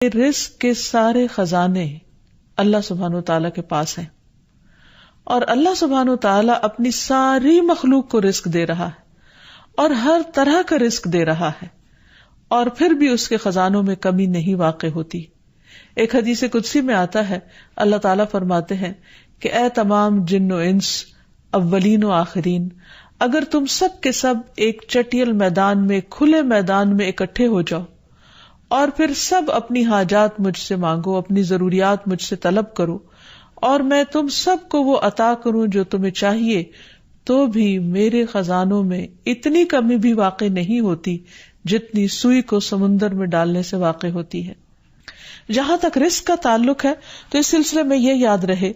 رزق کے سارے خزانے اللہ سبحانہ و تعالیٰ کے پاس ہیں، اور اللہ سبحانہ و تعالیٰ اپنی ساری مخلوق کو رزق دے رہا ہے اور ہر طرح کا رزق دے رہا ہے، اور پھر بھی اس کے خزانوں میں کمی نہیں واقع ہوتی۔ ایک حدیث قدسی میں آتا ہے، اللہ تعالیٰ فرماتے ہیں کہ اے تمام جن و انس، اولین و آخرین، اگر تم سب کے سب ایک چٹیل میدان میں، کھلے میدان میں اکٹھے ہو جاؤ اور پھر سب اپنی حاجات مجھ سے مانگو، اپنی ضروریات مجھ سے طلب کرو، اور میں تم سب کو وہ عطا کروں جو تمہیں چاہیے، تو بھی میرے خزانوں میں اتنی کمی بھی واقع نہیں ہوتی جتنی سوئی کو سمندر میں ڈالنے سے واقع ہوتی ہے۔ جہاں تک رزق کا تعلق ہے تو اس سلسلے میں یہ یاد رہے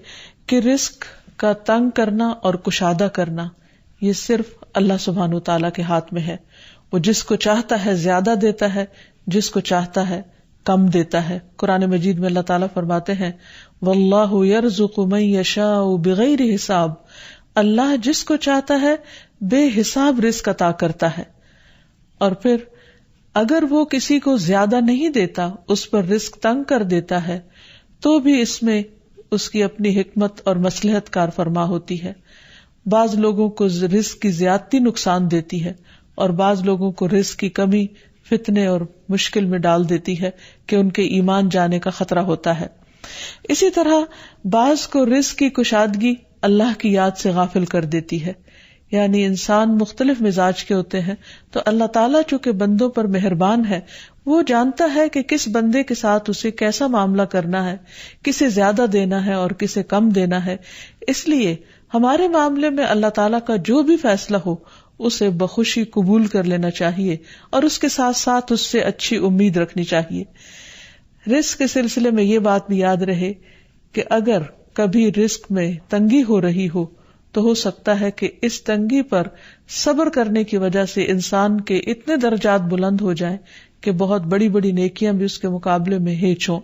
کہ رزق کا تنگ کرنا اور کشادہ کرنا یہ صرف اللہ سبحانہ وتعالیٰ کے ہاتھ میں ہے۔ وہ جس کو چاہتا ہے زیادہ دیتا ہے، جس کو چاہتا ہے کم دیتا ہے۔ قرآن مجید میں اللہ تعالیٰ فرماتے ہیں واللہ یرزق من یشاء بغیر حساب، اللہ جس کو چاہتا ہے بے حساب رزق عطا کرتا ہے، اور پھر اگر وہ کسی کو زیادہ نہیں دیتا، اس پر رزق تنگ کر دیتا ہے، تو بھی اس میں اس کی اپنی حکمت اور مصلحت کار فرما ہوتی ہے۔ بعض لوگوں کو رزق کی زیادتی نقصان دیتی ہے، اور بعض لوگوں کو رزق کی کمی فتنے اور مشکل میں ڈال دیتی ہے کہ ان کے ایمان جانے کا خطرہ ہوتا ہے۔ اسی طرح بعض کو رزق کی کشادگی اللہ کی یاد سے غافل کر دیتی ہے، یعنی انسان مختلف مزاج کے ہوتے ہیں، تو اللہ تعالیٰ چونکہ بندوں پر مہربان ہے، وہ جانتا ہے کہ کس بندے کے ساتھ اسے کیسا معاملہ کرنا ہے، کسے زیادہ دینا ہے اور کسے کم دینا ہے۔ اس لیے ہمارے معاملے میں اللہ تعالیٰ کا جو بھی فیصلہ ہو اسے بخوشی قبول کر لینا چاہیے، اور اس کے ساتھ ساتھ اس سے اچھی امید رکھنی چاہیے۔ رزق کے سلسلے میں یہ بات بھی یاد رہے کہ اگر کبھی رزق میں تنگی ہو رہی ہو تو ہو سکتا ہے کہ اس تنگی پر صبر کرنے کی وجہ سے انسان کے اتنے درجات بلند ہو جائیں کہ بہت بڑی بڑی نیکیاں بھی اس کے مقابلے میں ہیچ ہوں۔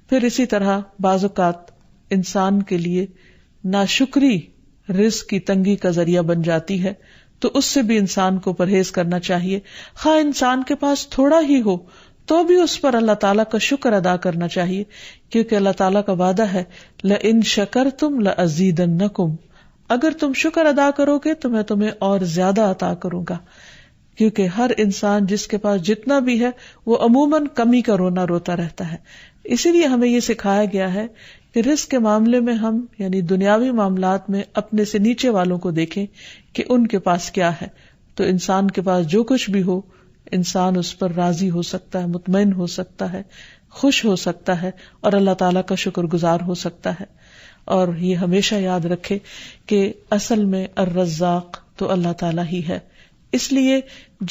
پھر اسی طرح بعض اوقات انسان کے لیے ناشکری رزق کی تنگی کا ذریعہ بن جاتی ہے، تو اس سے بھی انسان کو پرہیز کرنا چاہیے۔ خواہ انسان کے پاس تھوڑا ہی ہو تو بھی اس پر اللہ تعالیٰ کا شکر ادا کرنا چاہیے، کیونکہ اللہ تعالیٰ کا وعدہ ہے لَإِن شَكَرْتُمْ لَأَزِيدَنَّكُمْ، اگر تم شکر ادا کرو گے تو میں تمہیں اور زیادہ عطا کروں گا۔ کیونکہ ہر انسان جس کے پاس جتنا بھی ہے وہ عموماً کمی کا رونا روتا رہتا ہے۔ اسی لیے ہمیں یہ سکھایا گیا ہے کہ رزق کے معاملے میں ہم یعنی دنیاوی معاملات میں اپنے سے نیچے والوں کو دیکھیں کہ ان کے پاس کیا ہے، تو انسان کے پاس جو کچھ بھی ہو انسان اس پر راضی ہو سکتا ہے، مطمئن ہو سکتا ہے، خوش ہو سکتا ہے، اور اللہ تعالیٰ کا شکر گزار ہو سکتا ہے۔ اور یہ ہمیشہ یاد رکھے کہ اصل میں الرزاق تو اللہ تعالیٰ ہی ہے۔ اس لیے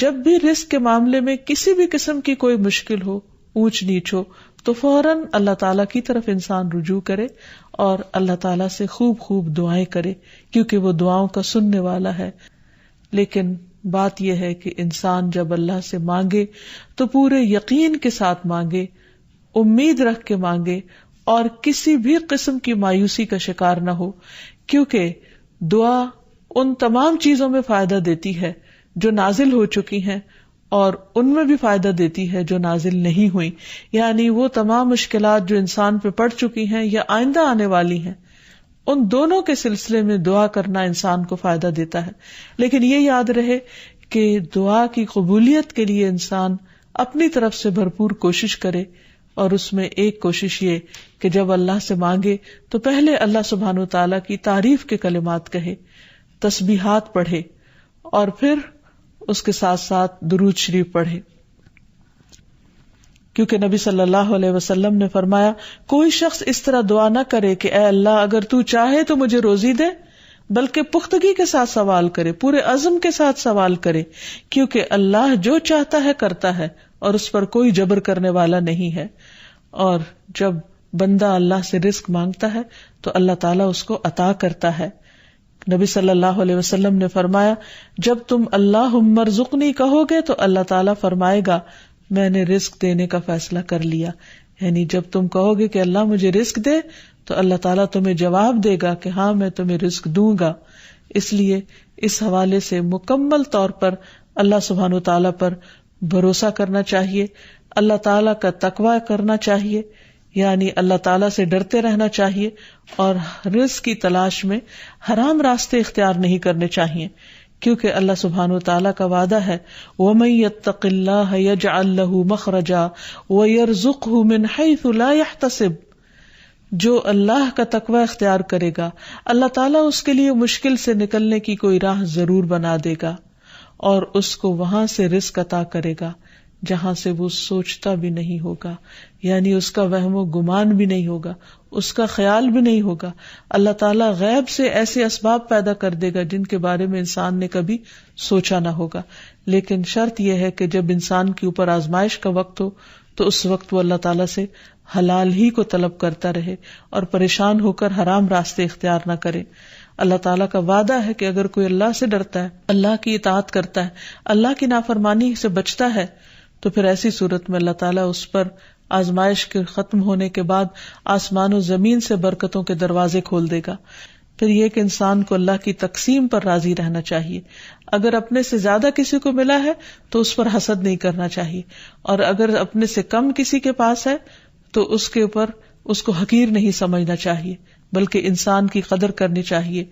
جب بھی رزق کے معاملے میں کسی بھی قسم کی کوئی مشکل ہو، اونچ نیچ ہو، تو فوراً اللہ تعالیٰ کی طرف انسان رجوع کرے اور اللہ تعالیٰ سے خوب خوب دعائیں کرے، کیونکہ وہ دعاؤں کا سننے والا ہے۔ لیکن بات یہ ہے کہ انسان جب اللہ سے مانگے تو پورے یقین کے ساتھ مانگے، امید رکھ کے مانگے، اور کسی بھی قسم کی مایوسی کا شکار نہ ہو، کیونکہ دعا ان تمام چیزوں میں فائدہ دیتی ہے جو نازل ہو چکی ہیں، اور ان میں بھی فائدہ دیتی ہے جو نازل نہیں ہوئی، یعنی وہ تمام مشکلات جو انسان پہ پڑ چکی ہیں یا آئندہ آنے والی ہیں، ان دونوں کے سلسلے میں دعا کرنا انسان کو فائدہ دیتا ہے۔ لیکن یہ یاد رہے کہ دعا کی قبولیت کے لیے انسان اپنی طرف سے بھرپور کوشش کرے، اور اس میں ایک کوشش یہ کہ جب اللہ سے مانگے تو پہلے اللہ سبحانہ وتعالیٰ کی تعریف کے کلمات کہے، تسبیحات پڑھے، اور پھر اس کے ساتھ ساتھ درود شریف پڑھے، کیونکہ نبی صلی اللہ علیہ وسلم نے فرمایا کوئی شخص اس طرح دعا نہ کرے کہ اے اللہ اگر تو چاہے تو مجھے روزی دے، بلکہ پختگی کے ساتھ سوال کرے، پورے عزم کے ساتھ سوال کرے، کیونکہ اللہ جو چاہتا ہے کرتا ہے اور اس پر کوئی جبر کرنے والا نہیں ہے۔ اور جب بندہ اللہ سے رزق مانگتا ہے تو اللہ تعالیٰ اس کو عطا کرتا ہے۔ نبی صلی اللہ علیہ وسلم نے فرمایا جب تم اللہم ارزقنی کہو گے تو اللہ تعالیٰ فرمائے گا میں نے رزق دینے کا فیصلہ کر لیا، یعنی جب تم کہو گے کہ اللہ مجھے رزق دے تو اللہ تعالیٰ تمہیں جواب دے گا کہ ہاں میں تمہیں رزق دوں گا۔ اس لیے اس حوالے سے مکمل طور پر اللہ سبحانہ وتعالیٰ پر بھروسہ کرنا چاہیے، اللہ تعالیٰ کا تقوی کرنا چاہیے، یعنی اللہ تعالیٰ سے ڈرتے رہنا چاہیے، اور رزق کی تلاش میں حرام راستے اختیار نہیں کرنے چاہیے، کیونکہ اللہ سبحانہ وتعالیٰ کا وعدہ ہے وَمَن يَتَّقِ اللَّهَ يَجْعَل لَّهُ مَخْرَجًا وَيَرْزُقْهُ مِنْ حَيْثُ لَا يَحْتَسِبُ، جو اللہ کا تقوی اختیار کرے گا اللہ تعالیٰ اس کے لیے مشکل سے نکلنے کی کوئی راہ ضرور بنا دے گا، اور اس کو وہاں سے رزق عطا کرے گا جہاں سے وہ سوچتا بھی نہیں ہوگا، یعنی اس کا وہم و گمان بھی نہیں ہوگا، اس کا خیال بھی نہیں ہوگا۔ اللہ تعالیٰ غیب سے ایسے اسباب پیدا کر دے گا جن کے بارے میں انسان نے کبھی سوچا نہ ہوگا، لیکن شرط یہ ہے کہ جب انسان کے اوپر آزمائش کا وقت ہو تو اس وقت وہ اللہ تعالیٰ سے حلال ہی کو طلب کرتا رہے اور پریشان ہو کر حرام راستے اختیار نہ کرے۔ اللہ تعالیٰ کا وعدہ ہے کہ اگر کوئی اللہ سے ڈرتا ہے، اللہ کی اطاعت کرتا ہے، اللہ کی نافرمانی سے بچتا ہے، تو پھر ایسی صورت میں اللہ تعالیٰ اس پر آزمائش کے ختم ہونے کے بعد آسمان و زمین سے برکتوں کے دروازے کھول دے گا۔ پھر یہ کہ انسان کو اللہ کی تقسیم پر راضی رہنا چاہیے، اگر اپنے سے زیادہ کسی کو ملا ہے تو اس پر حسد نہیں کرنا چاہیے، اور اگر اپنے سے کم کسی کے پاس ہے تو اس کے اوپر اس کو حقیر نہیں سمجھنا چاہیے، بلکہ انسان کی قدر کرنی چاہیے،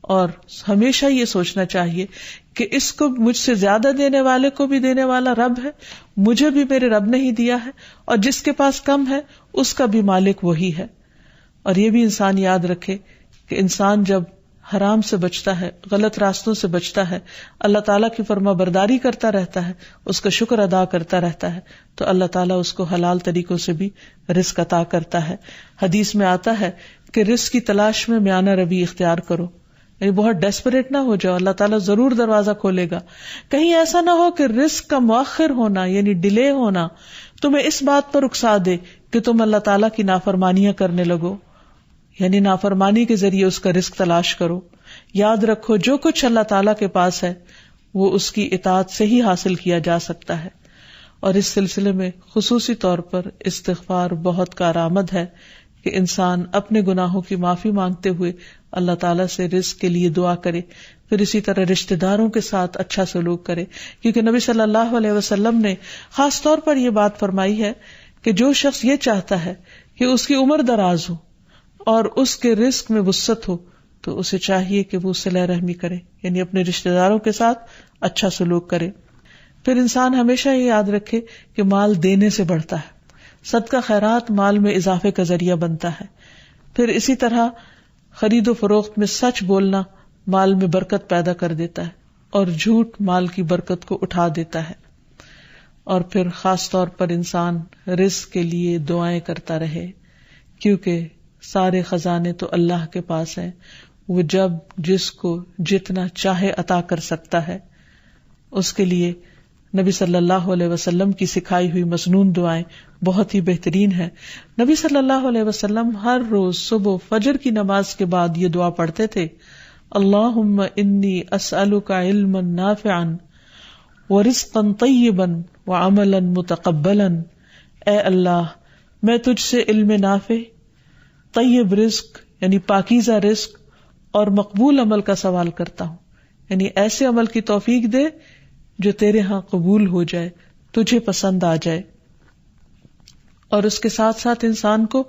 اور ہمیشہ یہ سوچنا چاہیے کہ اس کو مجھ سے زیادہ دینے والے کو بھی دینے والا رب ہے، مجھے بھی میرے رب نے ہی دیا ہے، اور جس کے پاس کم ہے اس کا بھی مالک وہی ہے۔ اور یہ بھی انسان یاد رکھے کہ انسان جب حرام سے بچتا ہے، غلط راستوں سے بچتا ہے، اللہ تعالیٰ کی فرما برداری کرتا رہتا ہے، اس کا شکر ادا کرتا رہتا ہے، تو اللہ تعالیٰ اس کو حلال طریقوں سے بھی رزق عطا کرتا ہے۔ حدیث میں آتا ہے کہ رزق کی تلاش میں میانہ روی اختیار کرو، یعنی بہت ڈیسپریٹ نہ ہو جاؤ، اللہ تعالیٰ ضرور دروازہ کھولے گا۔ کہیں ایسا نہ ہو کہ رزق کا مؤخر ہونا یعنی ڈیلے ہونا تمہیں اس بات پر اکسا دے کہ تم اللہ تعالیٰ کی نافرمانیاں کرنے لگو، یعنی نافرمانی کے ذریعے اس کا رزق تلاش کرو۔ یاد رکھو جو کچھ اللہ تعالیٰ کے پاس ہے وہ اس کی اطاعت سے ہی حاصل کیا جا سکتا ہے، اور اس سلسلے میں خصوصی طور پر استغفار بہت کارآمد ہے کہ انسان اپنے گناہوں کی معافی مانگتے ہوئے اللہ تعالیٰ سے رزق کے لیے دعا کرے، پھر اسی طرح رشتہ داروں کے ساتھ اچھا سلوک کرے، کیونکہ نبی صلی اللہ علیہ وسلم نے خاص طور پر یہ بات فرمائی ہے کہ جو شخص یہ چاہتا ہے کہ اس کی عمر دراز ہو اور اس کے رزق میں وسعت ہو تو اسے چاہیے کہ وہ صلہ رحمی کرے، یعنی اپنے رشتہ داروں کے ساتھ اچھا سلوک کرے۔ پھر انسان ہمیشہ یہ یاد رکھے کہ مال دینے سے بڑھتا ہے، صدقہ خیرات مال میں اضافے کا ذریعہ بنتا ہے۔ پھر اسی طرح خرید و فروخت میں سچ بولنا مال میں برکت پیدا کر دیتا ہے، اور جھوٹ مال کی برکت کو اٹھا دیتا ہے۔ اور پھر خاص طور پر انسان رزق کے لیے دعائیں کرتا رہے، کیونکہ سارے خزانے تو اللہ کے پاس ہیں، وہ جب جس کو جتنا چاہے عطا کر سکتا ہے۔ اس کے لیے نبی صلی اللہ علیہ وسلم کی سکھائی ہوئی مسنون دعائیں بہت ہی بہترین ہیں۔ نبی صلی اللہ علیہ وسلم ہر روز صبح فجر کی نماز کے بعد یہ دعا پڑھتے تھے، اللہم انی اسألک علما نافعا ورزقا طیبا وعملا متقبلا، اے اللہ میں تجھ سے علم نافع، طیب رزق یعنی پاکیزہ رزق اور مقبول عمل کا سوال کرتا ہوں، یعنی ایسے عمل کی توفیق دے جو تیرے ہاں قبول ہو جائے، تجھے پسند آ جائے۔ اور اس کے ساتھ ساتھ انسان کو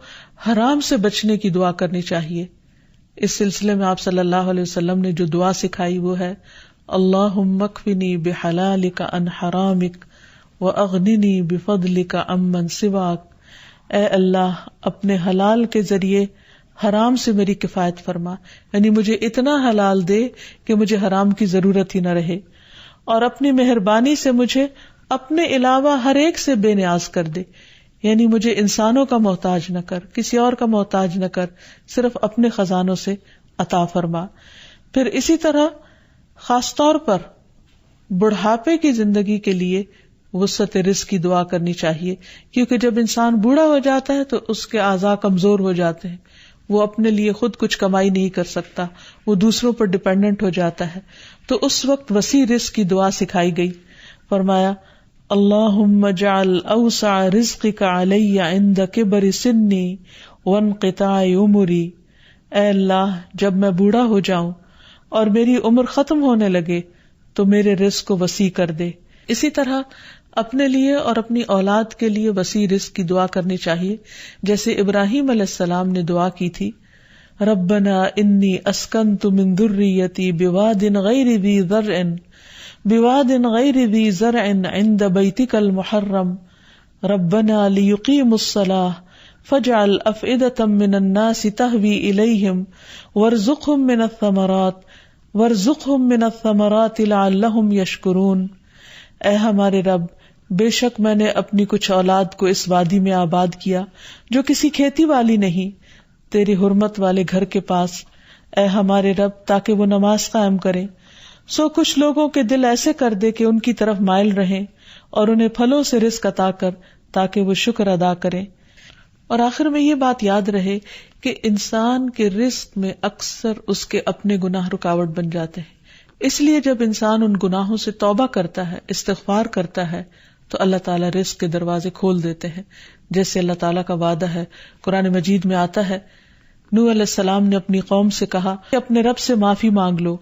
حرام سے بچنے کی دعا کرنی چاہیے۔ اس سلسلے میں آپ صلی اللہ علیہ وسلم نے جو دعا سکھائی وہ ہے اللہم اکفنی بحلالک عن حرامک واغننی بفضلک عمن سواک، اے اللہ اپنے حلال کے ذریعے حرام سے میری کفایت فرما، یعنی مجھے اتنا حلال دے کہ مجھے حرام کی ضرورت ہی نہ رہے، اور اپنی مہربانی سے مجھے اپنے علاوہ ہر ایک سے بے نیاز کر دے، یعنی مجھے انسانوں کا محتاج نہ کر، کسی اور کا محتاج نہ کر، صرف اپنے خزانوں سے عطا فرما۔ پھر اسی طرح خاص طور پر بڑھاپے کی زندگی کے لیے وسعت رزق کی دعا کرنی چاہیے، کیونکہ جب انسان بوڑھا ہو جاتا ہے تو اس کے اعضاء کمزور ہو جاتے ہیں، وہ اپنے لیے خود کچھ کمائی نہیں کر سکتا، وہ دوسروں پر ڈیپینڈنٹ ہو جاتا ہے، تو اس وقت وسیع رزق کی دعا سکھائی گئی۔ فرمایا اللہم اجعل اوسع رزقک علی عند کبر سنی وانقطاع عمری، اے اللہ جب میں بوڑھا ہو جاؤں اور میری عمر ختم ہونے لگے تو میرے رزق کو وسیع کر دے۔ اسی طرح اپنے لیے اور اپنی اولاد کے لیے وسیع رزق کی دعا کرنی چاہیے، جیسے ابراہیم علیہ السلام نے دعا کی تھی، ربنا انی اسکنت من ذریتی بواد غیر ذی زرع عند بیتک المحرم ربنا لیقیموا الصلاۃ فاجعل افئدۃ من الناس تہوی الیہم وارزقہم من الثمرات لعلہم یشکرون۔ اے ہمارے رب، بے شک میں نے اپنی کچھ اولاد کو اس وادی میں آباد کیا جو کسی کھیتی والی نہیں، تیری حرمت والے گھر کے پاس، اے ہمارے رب، تاکہ وہ نماز قائم کریں۔ سو کچھ لوگوں کے دل ایسے کر دے کہ ان کی طرف مائل رہیں، اور انہیں پھلوں سے رزق عطا کر تاکہ وہ شکر ادا کریں۔ اور آخر میں یہ بات یاد رہے کہ انسان کے رزق میں اکثر اس کے اپنے گناہ رکاوٹ بن جاتے ہیں، اس لیے جب انسان ان گناہوں سے توبہ کرتا ہے، استغفار کرتا ہے، تو اللہ تعالیٰ رزق کے دروازے کھول دیتے ہیں، جیسے اللہ تعالیٰ کا وعدہ ہے۔ قرآن مجید میں آتا ہے، نوح علیہ السلام نے اپنی قوم سے کہا کہ اپنے رب سے معافی مانگ لو،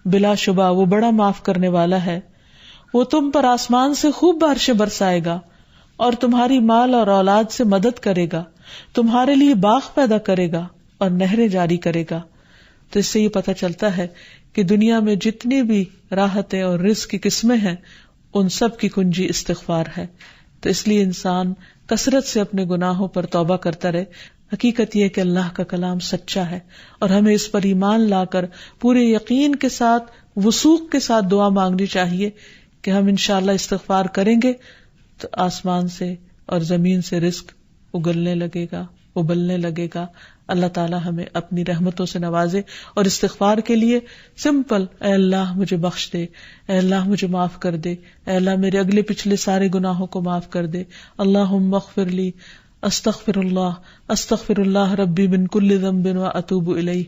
بلا شبہ وہ بڑا معاف کرنے والا ہے، وہ تم پر آسمان سے خوب بارشیں برسائے گا اور تمہاری مال اور اولاد سے مدد کرے گا، تمہارے لیے باغ پیدا کرے گا اور نہریں جاری کرے گا۔ تو اس سے یہ پتہ چلتا ہے کہ دنیا میں جتنی بھی راحتیں اور رزق کی قسمیں ہیں، ان سب کی کنجی استغفار ہے۔ تو اس لیے انسان کثرت سے اپنے گناہوں پر توبہ کرتا رہے۔ حقیقت یہ ہے کہ اللہ کا کلام سچا ہے، اور ہمیں اس پر ایمان لا کر پورے یقین کے ساتھ، وثوق کے ساتھ دعا مانگنی چاہیے کہ ہم انشاءاللہ استغفار کریں گے تو آسمان سے اور زمین سے رزق اگلنے لگے گا، ابلنے لگے گا۔ اللہ تعالی ہمیں اپنی رحمتوں سے نوازے۔ اور استغفار کے لیے سمپل، اے اللہ مجھے بخش دے، اے اللہ مجھے معاف کر دے، اے اللہ میرے اگلے پچھلے سارے گناہوں کو معاف کر دے، اللہم اغفر لی، استغفر اللہ ربی من کل ذنب واتوب الیہ۔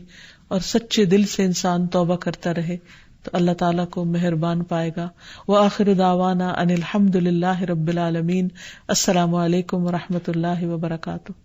اور سچے دل سے انسان توبہ کرتا رہے تو اللہ تعالیٰ کو مہربان پائے گا۔ وآخر دعوانا ان الحمد للہ رب العالمین۔ السلام علیکم ورحمۃ اللہ وبرکاتہ۔